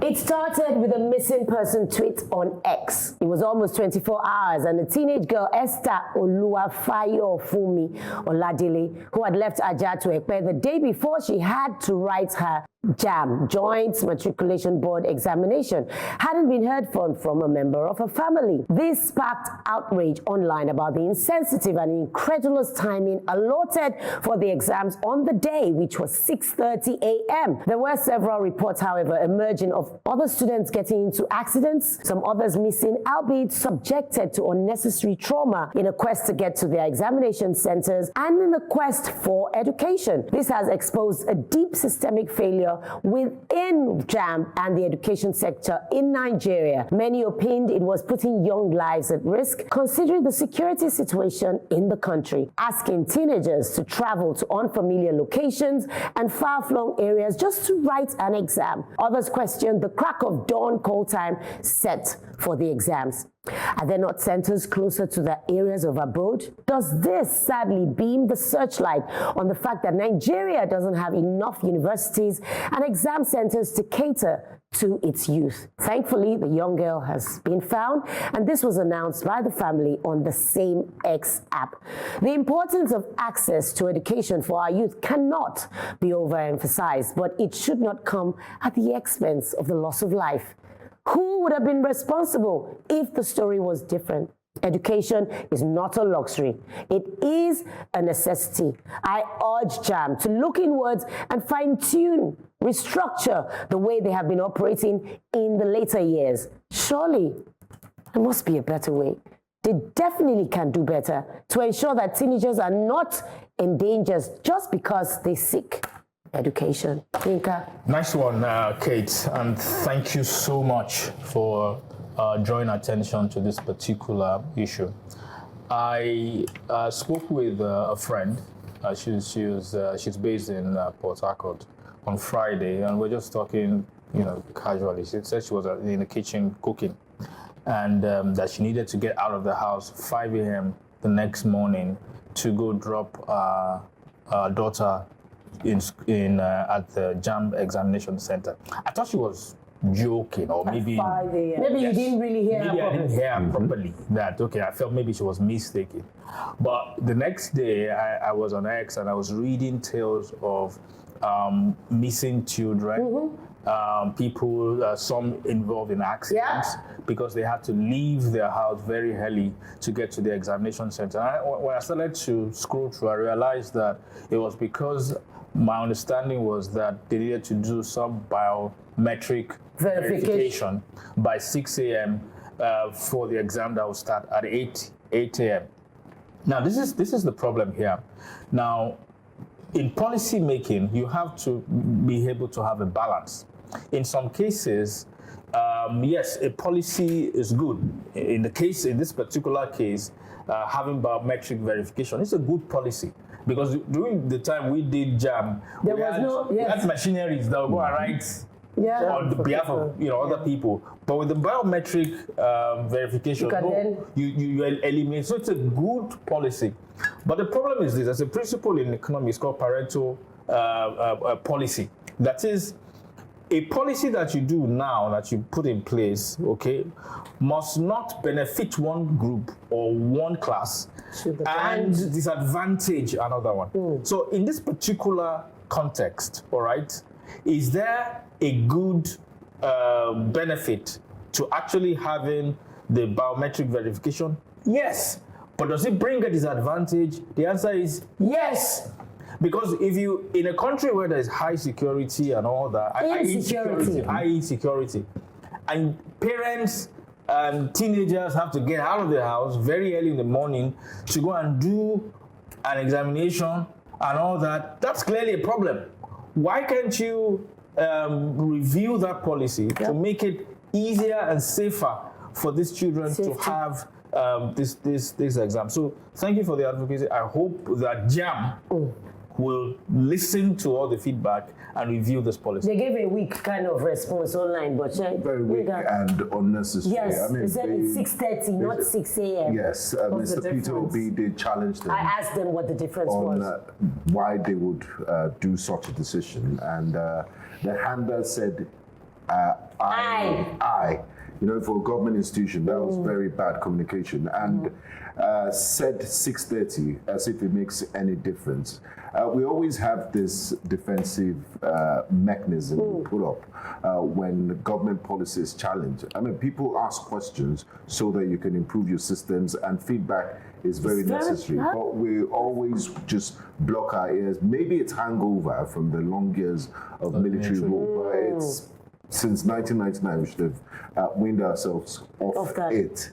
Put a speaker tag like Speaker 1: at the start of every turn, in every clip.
Speaker 1: It started with a missing person tweet on X. It was almost 24 hours and a teenage girl, Esther Oluwafayofunmi Oladele, who had left Ajah to Ekpe the day before she had to write her JAMB, Joint Matriculation Board examination, hadn't been heard from a member of her family. This sparked outrage online about the insensitive and incredulous timing allotted for the exams on the day, which was 6:30 a.m. There were several reports, however, emerging of other students getting into accidents, some others missing, albeit subjected to unnecessary trauma in a quest to get to their examination centers and in the quest for education. This has exposed a deep systemic failure within JAMB and the education sector in Nigeria. Many opined it was putting young lives at risk, considering the security situation in the country, asking teenagers to travel to unfamiliar locations and far-flung areas just to write an exam. Others questioned the crack of dawn call time set for the exams. Are there not centers closer to the areas of abode? Does this sadly beam the searchlight on the fact that Nigeria doesn't have enough universities and exam centers to cater to its youth? Thankfully, the young girl has been found, and this was announced by the family on the same X app. The importance of access to education for our youth cannot be overemphasized, but it should not come at the expense of the loss of life. Who would have been responsible if the story was different? Education is not a luxury. It is a necessity. I urge JAMB to look inwards and fine-tune, restructure the way they have been operating in the later years. Surely, there must be a better way. They definitely can do better to ensure that teenagers are not endangered just because they seek education. Yinka.
Speaker 2: Nice one, Kate, and thank you so much for drawing attention to this particular issue. I spoke with a friend. She's based in Port Harcourt on Friday, and we're just talking, casually. She said she was in the kitchen cooking, and that she needed to get out of the house 5 a.m. the next morning to go drop her daughter at the JAMB examination center. I thought she was joking, or maybe
Speaker 1: you didn't really hear her.
Speaker 2: Maybe I didn't hear her properly. I felt maybe she was mistaken. But the next day, I was on X and I was reading tales of missing children, people, some involved in accidents because they had to leave their house very early to get to the examination center. When I started to scroll through, I realized that it was because my understanding was that they needed to do some biometric verification by 6 a.m. For the exam that will start at 8 a.m. Now, this is the problem here. Now, in policy making, you have to be able to have a balance. In some cases, yes, a policy is good. In this particular case, having biometric verification is a good policy. Because during the time we did JAMB, we had machineries that would go and write on the behalf of other people. But with the biometric verification, you eliminate. So it's a good policy. But the problem is this: there's a principle in economics called Pareto policy. That is, a policy that you do now, that you put in place, must not benefit one group or one class and disadvantage another one. So in this particular context, is there a good benefit to actually having the biometric verification? Yes. But does it bring a disadvantage? The answer is yes. Because if you, in a country where there's high security and all that, high insecurity, and parents and teenagers have to get out of the house very early in the morning to go and do an examination and all that, that's clearly a problem. Why can't you review that policy to make it easier and safer for these children to have this exam? So thank you for the advocacy. I hope that JAMB will listen to all the feedback and review this policy.
Speaker 1: They gave a weak kind of response online, but
Speaker 3: very weak and unnecessary.
Speaker 1: Yes, they said it's 6:30, not 6 a.m.
Speaker 3: Yes, Mr. Peter Obi did challenge them.
Speaker 1: I asked them what the difference was.
Speaker 3: Why they would do such a decision, and the handler said, I. You know, for a government institution, that was very bad communication. And said 6:30 as if it makes any difference. We always have this defensive mechanism we put up when government policy is challenged. I mean, people ask questions so that you can improve your systems, and feedback is very necessary. But we always just block our ears. Maybe it's hangover from the long years of military rule, but it's since 1999 we should have weaned ourselves off it.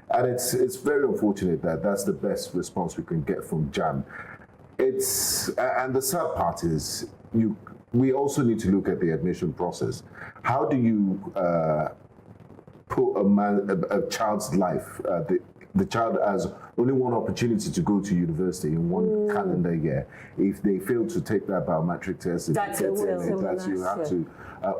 Speaker 3: And it's very unfortunate that that's the best response we can get from JAMB. And the sad part is we also need to look at the admission process. How do you put a child's life, the child has only one opportunity to go to university in one calendar year. If they fail to take that biometric test, you have to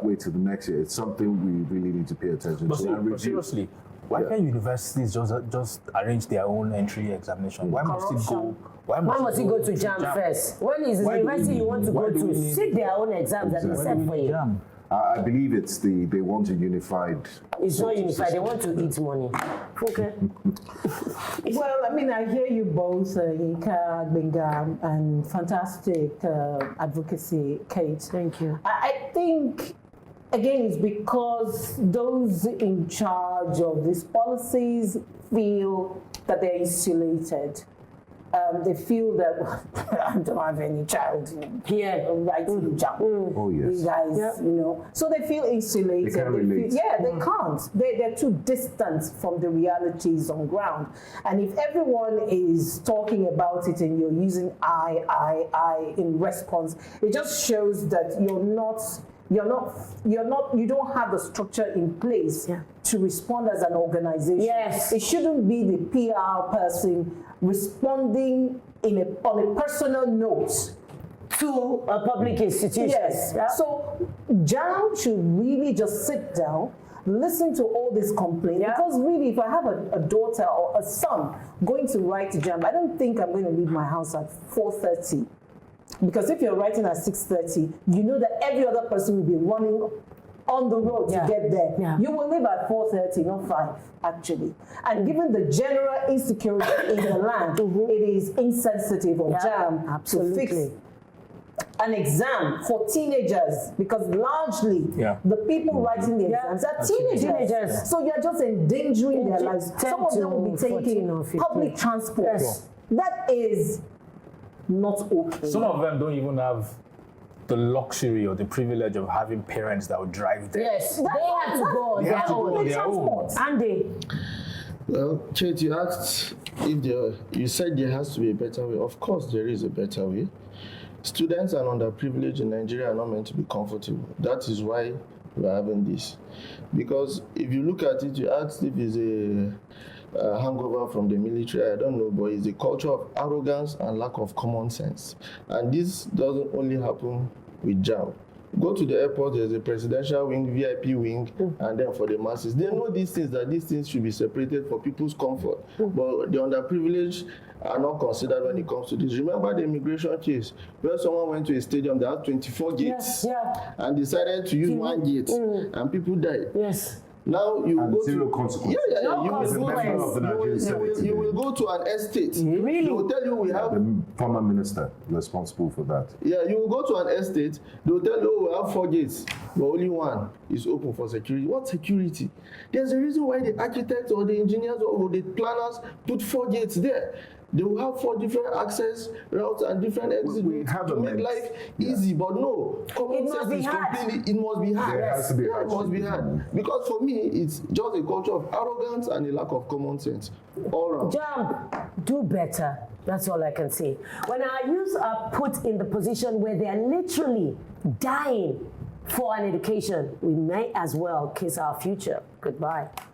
Speaker 3: wait till the next year. It's something we really need to pay attention to.
Speaker 2: But seriously, why can't universities just arrange their own entry examination? Why must it go?
Speaker 1: Why must it go to JAMB first? When is the university you want to go to? Sit their own exams that they set for you.
Speaker 3: I believe it's they want a unified.
Speaker 1: It's not unified. They want to eat money. Okay.
Speaker 4: Well, I mean, I hear you both, Yinka, Benga, and fantastic advocacy, Kate.
Speaker 1: Thank you.
Speaker 4: I think, again, it's because those in charge of these policies feel that they're insulated. They feel that I don't have any child here writing JAMB.
Speaker 3: Oh yes.
Speaker 4: You guys, you know, so they feel insulated.
Speaker 3: They can't relate.
Speaker 4: They can't. They're too distant from the realities on ground. And if everyone is talking about it and you're using I in response, it just shows that you don't have the structure in place to respond as an organization.
Speaker 1: Yes.
Speaker 4: It shouldn't be the PR person responding on a personal note
Speaker 1: To a public institution.
Speaker 4: Yes.
Speaker 1: Yeah.
Speaker 4: So JAMB should really just sit down, listen to all these complaints. Because really, if I have a daughter or a son going to write JAMB, I don't think I'm going to leave my house at 4:30. Because if you're writing at 6:30, you know that every other person will be running on the road to get there.
Speaker 1: Yeah.
Speaker 4: You will leave at 4:30, not 5, actually. And given the general insecurity in the land, it is insensitive of JAMB to fix an exam for teenagers, because largely the people writing the exams are teenagers. So you're just endangering their lives. Some of them will be taking public transport. That is not okay.
Speaker 2: Some of them don't even have the luxury or the privilege of having parents that would drive them.
Speaker 1: Yes, they have to go on their own. And they.
Speaker 5: Well, Chet, you asked if you said there has to be a better way. Of course, there is a better way. Students and underprivileged in Nigeria are not meant to be comfortable. That is why we're having this. Because if you look at it, you asked if it's a hangover from the military, I don't know, but it's a culture of arrogance and lack of common sense. And this doesn't only happen with JAMB. Go to the airport, there's a presidential wing, VIP wing, and then for the masses. They know these things, that these things should be separated for people's comfort. But the underprivileged are not considered when it comes to this. Remember the immigration case where someone went to a stadium that had 24 gates and decided to use one gate and people died.
Speaker 1: Yes.
Speaker 5: Now you
Speaker 3: and
Speaker 5: go
Speaker 3: zero
Speaker 5: to
Speaker 3: consequence.
Speaker 5: You will go to an estate.
Speaker 1: Really?
Speaker 5: They will tell you we have
Speaker 3: the former minister responsible for that.
Speaker 5: Yeah, you will go to an estate. They will tell you, oh, we have 4 gates, but only one is open for security. What security? There's a reason why the architects or the engineers or the planners put 4 gates there. They will have 4 different access routes and different exits to make life easy. But no, common sense is completely. It must be hard. It must be hard. Because for me, it's just a culture of arrogance and a lack of common sense all around.
Speaker 1: JAMB, do better. That's all I can say. When our youth are put in the position where they are literally dying for an education, we may as well kiss our future goodbye.